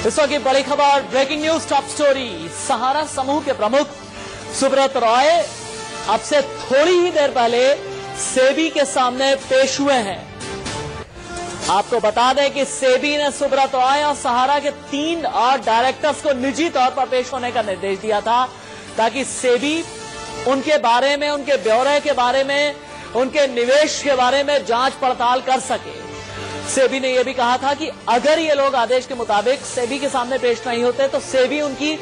इस वक्त की बड़ी खबर, ब्रेकिंग न्यूज, टॉप स्टोरी। सहारा समूह के प्रमुख सुब्रत रॉय अब से थोड़ी ही देर पहले सेबी के सामने पेश हुए हैं। आपको बता दें कि सेबी ने सुब्रत रॉय और सहारा के 3 और डायरेक्टर्स को निजी तौर पर पेश होने का निर्देश दिया था, ताकि सेबी उनके बारे में, उनके ब्यौरे के बारे में, उनके निवेश के बारे में जांच पड़ताल कर सके। सेबी ने यह भी कहा था कि अगर ये लोग आदेश के मुताबिक सेबी के सामने पेश नहीं होते तो सेबी उनकी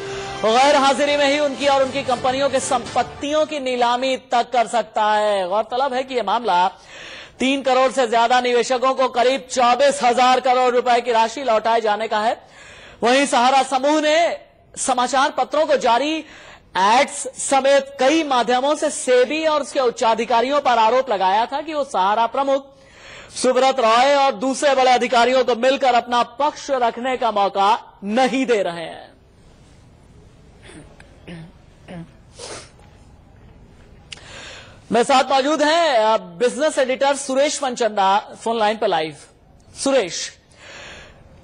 गैर हाजिरी में ही उनकी और उनकी कंपनियों के संपत्तियों की नीलामी तक कर सकता है। गौरतलब है कि यह मामला 3 करोड़ से ज्यादा निवेशकों को करीब 24,000 करोड़ रुपए की राशि लौटाए जाने का है। वहीं सहारा समूह ने समाचार पत्रों को जारी एड्स समेत कई माध्यमों से सेबी और उसके उच्चाधिकारियों पर आरोप लगाया था कि वो सहारा प्रमुख सुब्रत रॉय और दूसरे बड़े अधिकारियों को मिलकर अपना पक्ष रखने का मौका नहीं दे रहे हैं। मेरे साथ मौजूद हैं business editor Suresh Manchanda phone line पर लाइव। सुरेश,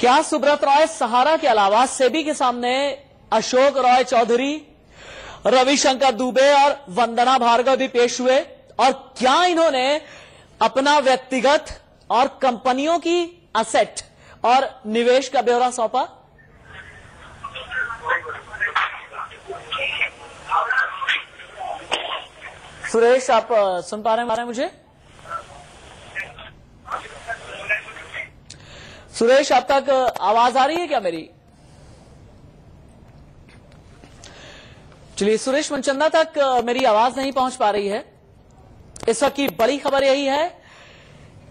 क्या सुब्रत रॉय सहारा के अलावा सेबी के सामने अशोक रॉय चौधरी, रविशंकर दुबे और वंदना भार्गव भी पेश हुए, और क्या इन्होंने अपना व्यक्तिगत और कंपनियों की असेट और निवेश का ब्यौरा सौंपा? सुरेश, आप सुन पा रहे हैं मुझे? सुरेश, आप तक आवाज आ रही है क्या मेरी? चलिए, सुरेश मनचंदा तक मेरी आवाज नहीं पहुंच पा रही है। इस वक्त की बड़ी खबर यही है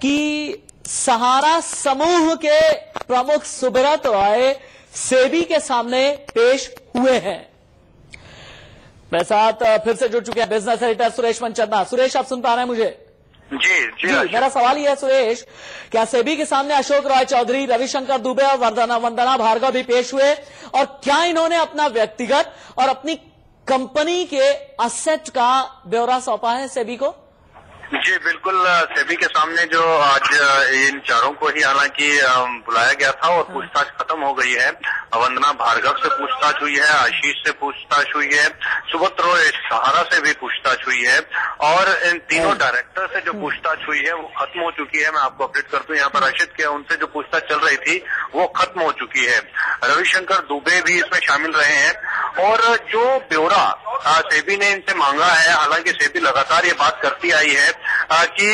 कि सहारा समूह के प्रमुख सुब्रत रॉय सेबी के सामने पेश हुए हैं। मेरे साथ फिर से जुड़ चुके हैं बिजनेस एडिटर सुरेश मनचंदा। सुरेश, आप सुन पा रहे हैं मुझे? जी, मेरा सवाल यह है सुरेश, क्या सेबी के सामने अशोक रॉय चौधरी, रविशंकर दुबे और वंदना भार्गव भी पेश हुए, और क्या इन्होंने अपना व्यक्तिगत और अपनी कंपनी के असेट का ब्यौरा सौंपा है सेबी को? जी बिल्कुल, सेबी के सामने जो आज इन चारों को ही हालांकि बुलाया गया था और पूछताछ खत्म हो गई है। वंदना भार्गव से पूछताछ हुई है, आशीष से पूछताछ हुई है, सुब्रत रॉय सहारा से भी पूछताछ हुई है, और इन तीनों डायरेक्टर से जो पूछताछ हुई है वो खत्म हो चुकी है। मैं आपको अपडेट कर दूं, यहाँ पर राशिद के उनसे जो पूछताछ चल रही थी वो खत्म हो चुकी है। रविशंकर दुबे भी इसमें शामिल रहे हैं, और जो ब्यौरा सेबी ने इनसे मांगा है, हालांकि सेबी लगातार ये बात करती आई है कि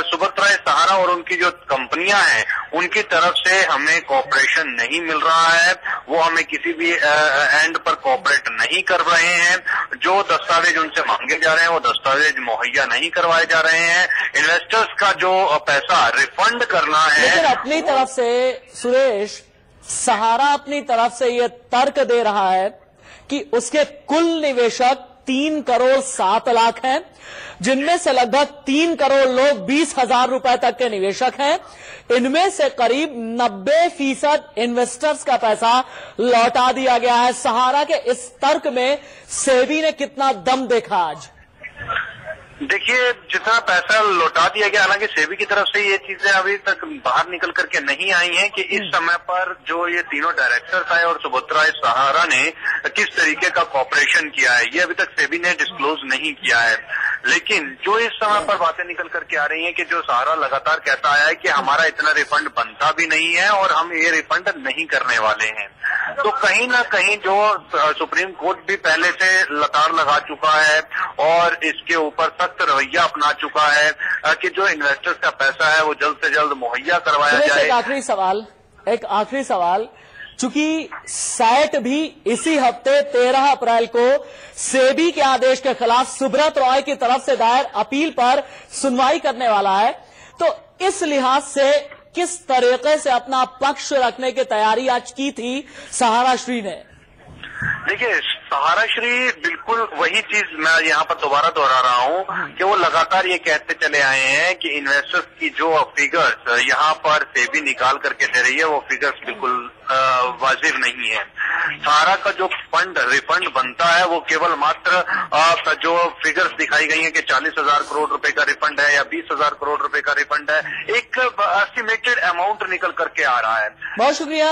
सुब्रत रॉय सहारा और उनकी जो कंपनियां हैं उनकी तरफ से हमें कॉपरेशन नहीं मिल रहा है, वो हमें किसी भी एंड पर कॉपरेट नहीं कर रहे हैं, जो दस्तावेज उनसे मांगे जा रहे हैं वो दस्तावेज मुहैया नहीं करवाए जा रहे हैं, इन्वेस्टर्स का जो पैसा रिफंड करना है। लेकिन अपनी तरफ से सुरेश, सहारा अपनी तरफ से ये तर्क दे रहा है कि उसके कुल निवेशक 3 करोड़ 7 लाख हैं, जिनमें से लगभग 3 करोड़ लोग 20,000 रुपए तक के निवेशक हैं। इनमें से करीब 90% इन्वेस्टर्स का पैसा लौटा दिया गया है। सहारा के इस तर्क में सेबी ने कितना दम देखा आज? देखिए, जितना पैसा लौटा दिया गया, हालांकि सेबी की तरफ से ये चीजें अभी तक बाहर निकल करके नहीं आई हैं कि इस समय पर जो ये तीनों डायरेक्टर्स आए और सुब्रत रॉय सहारा ने किस तरीके का कॉपरेशन किया है, ये अभी तक सेबी ने डिस्क्लोज नहीं किया है। लेकिन जो इस समय पर बातें निकल करके आ रही हैं कि जो सहारा लगातार कहता आया है कि हमारा इतना रिफंड बनता भी नहीं है और हम ये रिफंड नहीं करने वाले हैं, तो कहीं ना कहीं जो सुप्रीम कोर्ट भी पहले से लताड़ लगा चुका है और इसके ऊपर सख्त रवैया अपना चुका है कि जो इन्वेस्टर्स का पैसा है वो जल्द से जल्द मुहैया करवाया जाए। एक आखिरी सवाल, चूंकि सैट भी इसी हफ्ते 13 अप्रैल को सेबी के आदेश के खिलाफ सुब्रत रॉय की तरफ से दायर अपील पर सुनवाई करने वाला है, तो इस लिहाज से किस तरीके से अपना पक्ष रखने की तैयारी आज की थी सहारा श्री ने? देखिए, सहारा श्री बिल्कुल वही चीज मैं यहाँ पर दोबारा दोहरा रहा हूँ कि वो लगातार ये कहते चले आए हैं कि इन्वेस्टर्स की जो फिगर्स यहाँ पर सेबी निकाल करके दे रही है वो फिगर्स बिल्कुल वाजिब नहीं है। सहारा का जो फंड रिफंड बनता है वो केवल मात्र जो फिगर्स दिखाई गई है कि 40,000 करोड़ रुपए का रिफंड है या 20,000 करोड़ रुपए का रिफंड है, एक एस्टिमेटेड अमाउंट निकल करके आ रहा है। बहुत शुक्रिया।